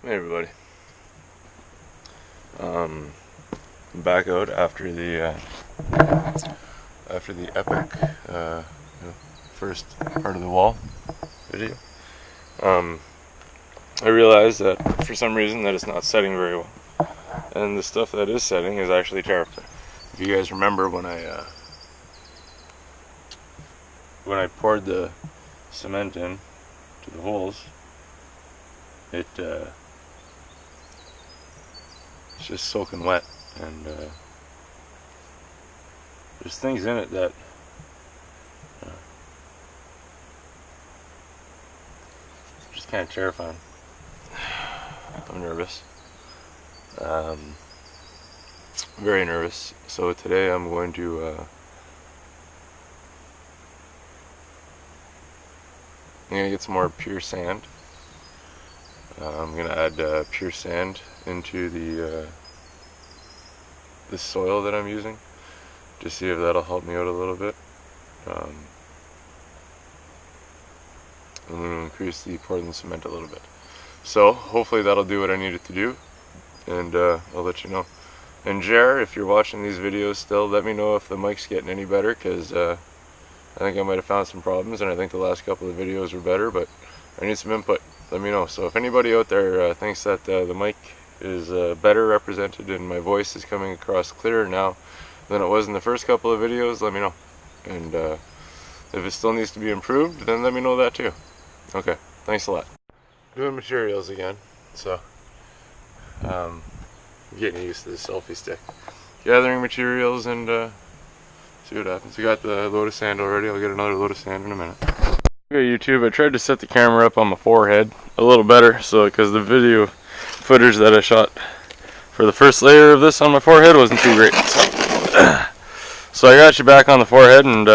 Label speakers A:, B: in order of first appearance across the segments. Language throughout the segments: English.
A: Hey everybody. I'm back out after the epic first part of the wall video. I realized that for some reason that it's not setting very well, and the stuff that is setting is actually terrifying. If you guys remember when I poured the cement in to the holes, it's just soaking wet, and there's things in it that just kind of terrifying. I'm nervous, very nervous. So today I'm going to get some more pure sand. I'm gonna add pure sand into the soil that I'm using to see if that'll help me out a little bit. I'm going to increase the Portland cement a little bit. So hopefully that'll do what I need it to do, and I'll let you know. And Jer, if you're watching these videos still, let me know if the mic's getting any better, because I think I might have found some problems, and I think the last couple of videos were better, but I need some input. Let me know. So if anybody out there thinks that the mic is better represented and my voice is coming across clearer now than it was in the first couple of videos, let me know. And if it still needs to be improved, then let me know that too. Okay, thanks a lot. Doing materials again, so getting used to the selfie stick. Gathering materials and see what happens. We got the load of sand already. I'll get another load of sand in a minute. Okay, YouTube, I tried to set the camera up on my forehead a little better, so because the video footage that I shot for the first layer of this on my forehead wasn't too great. So I got you back on the forehead, and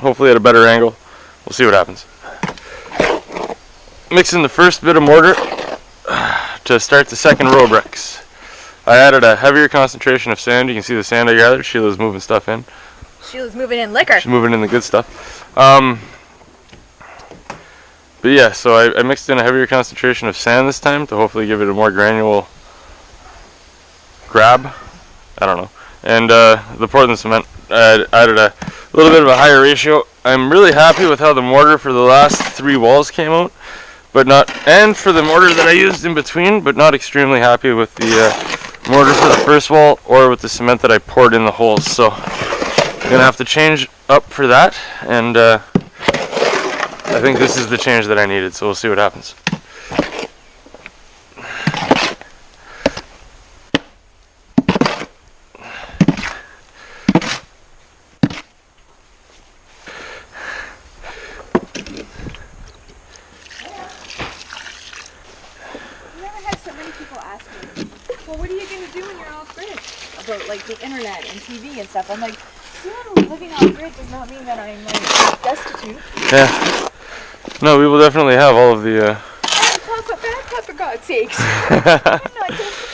A: hopefully at a better angle. We'll see what happens. Mixing the first bit of mortar to start the second row of bricks. I added a heavier concentration of sand. You can see the sand I gathered. Sheila's moving stuff in.
B: Sheila's moving in liquor.
A: She's moving in the good stuff. But yeah, so I mixed in a heavier concentration of sand this time to hopefully give it a more granular grab. I don't know. And the Portland cement, I added a little bit of a higher ratio. I'm really happy with how the mortar for the last 3 walls came out, but not, and for the mortar that I used in between, but not extremely happy with the mortar for the first wall or with the cement that I poured in the holes. So I'm gonna have to change up for that, and I think this is the change that I needed, so we'll see what happens.
B: Well, what are you going to do when you're off grid? About like the internet and TV and stuff. I'm like, living off grid does not mean that I'm like destitute.
A: Yeah. No, we will definitely have all of the
B: Puff a bad puff, for God's sakes. I'm not destitute.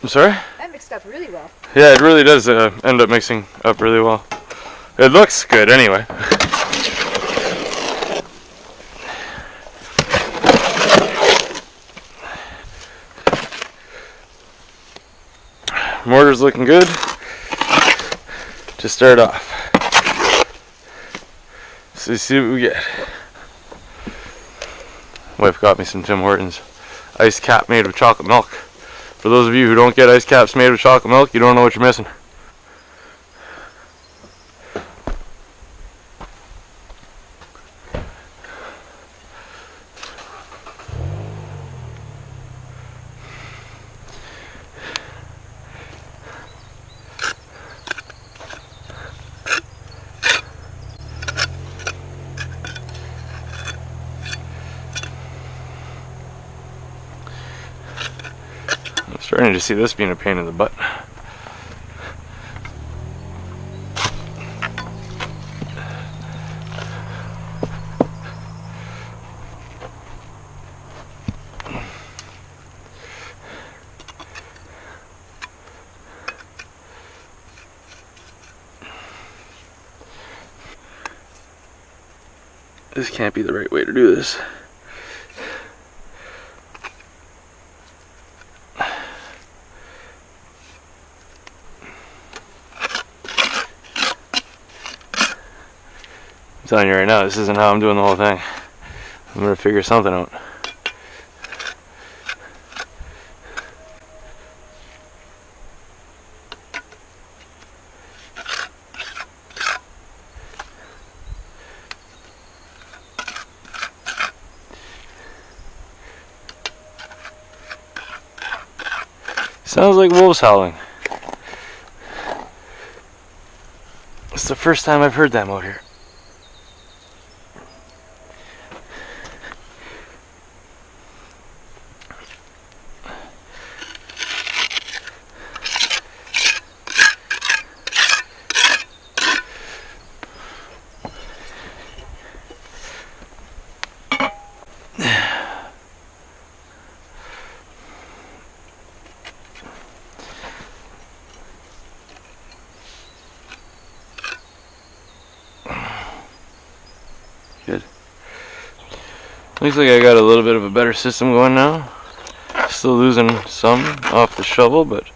A: I'm sorry?
B: That mixed up really well.
A: Yeah, it really does end up mixing up really well. It looks good anyway. Mortar's looking good to start off. So let's see what we get. Wife got me some Tim Hortons ice cap made with chocolate milk. For those of you who don't get ice caps made with chocolate milk, you don't know what you're missing. I'm starting to see this being a pain in the butt.
C: This can't be the right way to do this. I'm telling you right now, this isn't how I'm doing the whole thing. I'm gonna figure something out. Sounds like wolves howling. It's the first time I've heard them out here. Good. Looks like I got a little bit of a better system going now. Still losing some off the shovel, but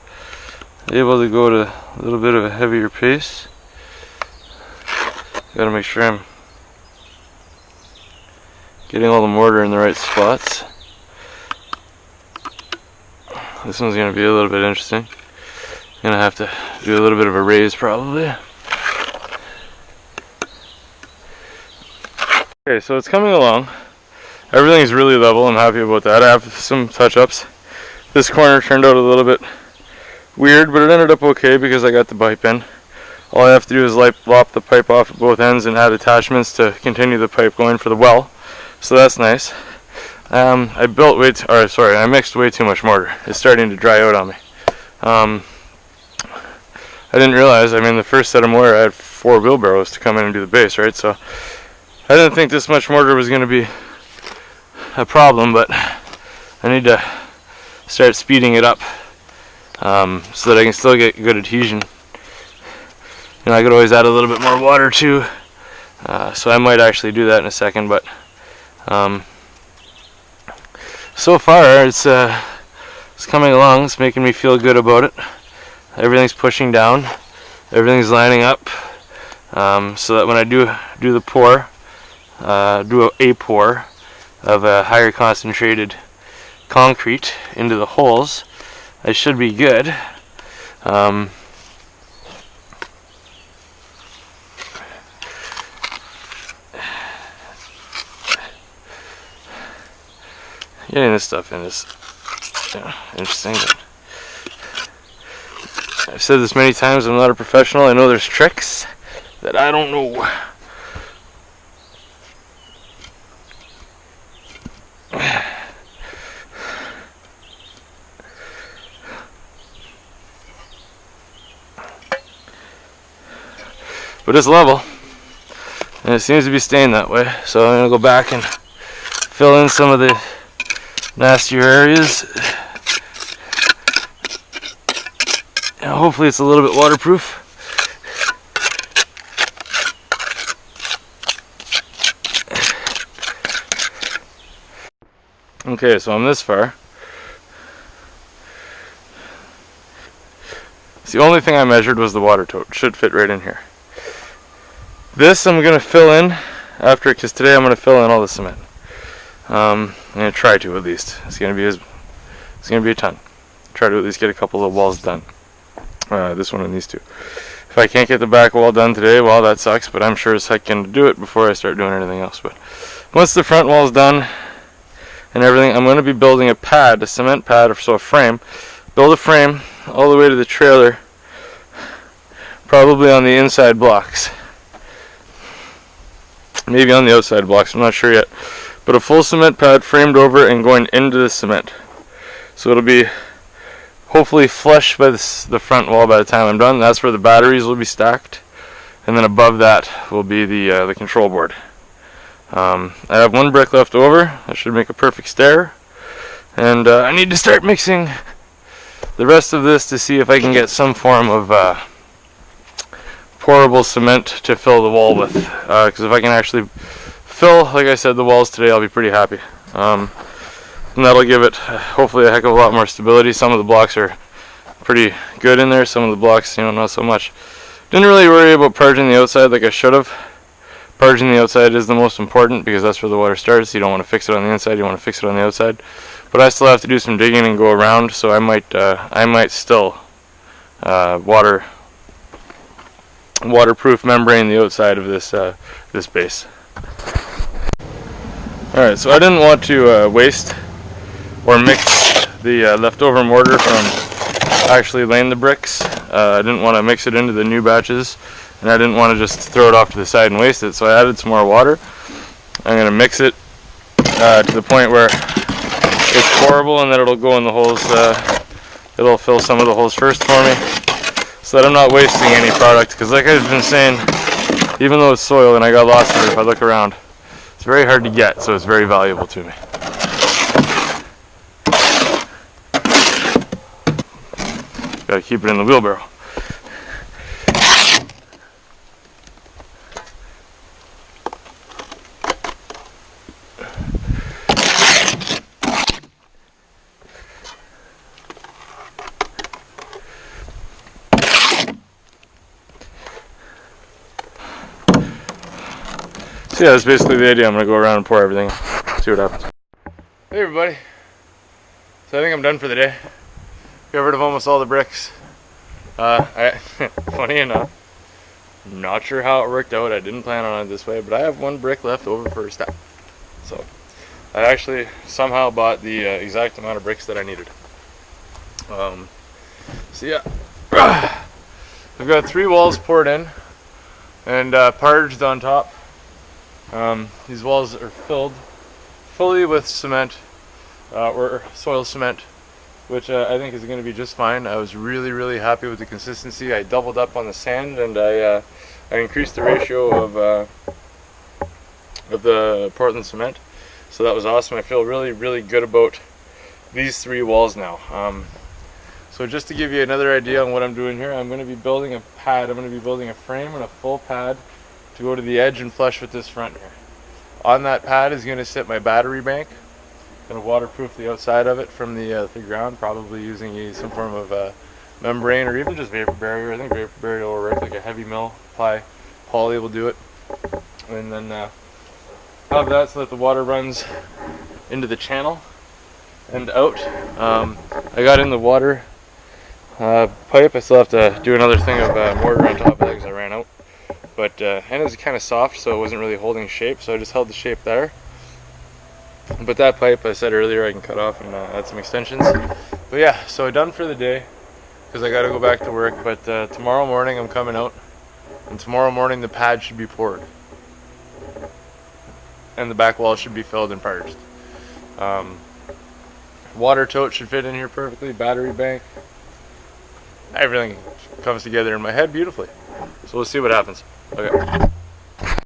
C: able to go to a little bit of a heavier pace. Gotta make sure I'm getting all the mortar in the right spots. This one's gonna be a little bit interesting. Gonna have to do a little bit of a raise probably. Okay, so it's coming along. Everything's really level. I'm happy about that. I have some touch-ups. This corner turned out a little bit weird, but it ended up okay because I got the pipe in. All I have to do is lop the pipe off at both ends and add attachments to continue the pipe going for the well. So that's nice. I mixed way too much mortar. It's starting to dry out on me. I didn't realize, the first set of mortar I had 4 wheelbarrows to come in and do the base, right? So I didn't think this much mortar was going to be a problem, but I need to start speeding it up so that I can still get good adhesion. I could always add a little bit more water too, so I might actually do that in a second, but so far it's coming along. It's making me feel good about it. Everything's pushing down, everything's lining up, so that when I do the pour, do a pour of a higher concentrated concrete into the holes, I should be good. Getting this stuff in is interesting, but I've said this many times, I'm not a professional. I know there's tricks that I don't know. But it's level, and it seems to be staying that way, so I'm going to go back and fill in some of the nastier areas. And hopefully it's a little bit waterproof. Okay, so I'm this far. The only thing I measured was the water tote. Should fit right in here. This I'm going to fill in after, because today I'm going to fill in all the cement. I'm going to try to at least. It's going to be a ton. Try to at least get a couple of walls done. This one and these two. If I can't get the back wall done today, well, that sucks, but I'm sure as heck can do it before I start doing anything else. But once the front wall's done and everything, I'm going to be building a pad, a cement pad, so a frame. Build a frame all the way to the trailer, probably on the inside blocks. Maybe on the outside blocks, I'm not sure yet. But a full cement pad framed over and going into the cement. So it'll be hopefully flush by the front wall by the time I'm done. That's where the batteries will be stacked. And then above that will be the control board. I have 1 brick left over. That should make a perfect stair. And I need to start mixing the rest of this to see if I can get some form of pourable cement to fill the wall with. Because if I can actually fill, like I said, the walls today, I'll be pretty happy. And that'll give it hopefully a heck of a lot more stability. Some of the blocks are pretty good in there, some of the blocks, you know, not so much. Didn't really worry about parging the outside like I should have. Parging the outside is the most important because that's where the water starts. You don't want to fix it on the inside, you want to fix it on the outside. But I still have to do some digging and go around, so I might still waterproof membrane the outside of this this base. Alright, so I didn't want to waste or mix the leftover mortar from actually laying the bricks. I didn't want to mix it into the new batches, and I didn't want to just throw it off to the side and waste it, so I added some more water. I'm going to mix it to the point where it's pourable, and then it'll go in the holes. It'll fill some of the holes first for me, so that I'm not wasting any product, because like I've been saying, even though it's soil and I got lost in it, if I look around, it's very hard to get, so it's very valuable to me. Gotta keep it in the wheelbarrow. So yeah, that's basically the idea. I'm gonna go around and pour everything, see what happens. Hey everybody. So I think I'm done for the day. Got rid of almost all the bricks. Funny enough, I'm not sure how it worked out. I didn't plan on it this way, but I have one brick left over for a stack. So I actually somehow bought the exact amount of bricks that I needed. So yeah, I've got 3 walls poured in and parged on top. These walls are filled fully with cement, or soil cement, which I think is going to be just fine. I was really happy with the consistency. I doubled up on the sand, and I increased the ratio of the Portland cement, so that was awesome. I feel really good about these 3 walls now. So just to give you another idea on what I'm doing here, I'm going to be building a pad. I'm going to be building a frame and a full pad to go to the edge and flush with this front here. On that pad is going to sit my battery bank. Going to waterproof the outside of it from the ground, probably using some form of membrane or even just vapor barrier. I think vapor barrier will work, like a heavy mill poly will do it. And then have that so that the water runs into the channel and out. I got in the water pipe. I still have to do another thing of mortar on top of that because I ran out. But and it was kind of soft, so it wasn't really holding shape, so I just held the shape there. But that pipe, I said earlier, I can cut off and add some extensions. But yeah, so done for the day, because I got to go back to work. But tomorrow morning I'm coming out, and tomorrow morning the pad should be poured, and the back wall should be filled and parged. Water tote should fit in here perfectly, battery bank. Everything comes together in my head beautifully. So we'll see what happens. Okay.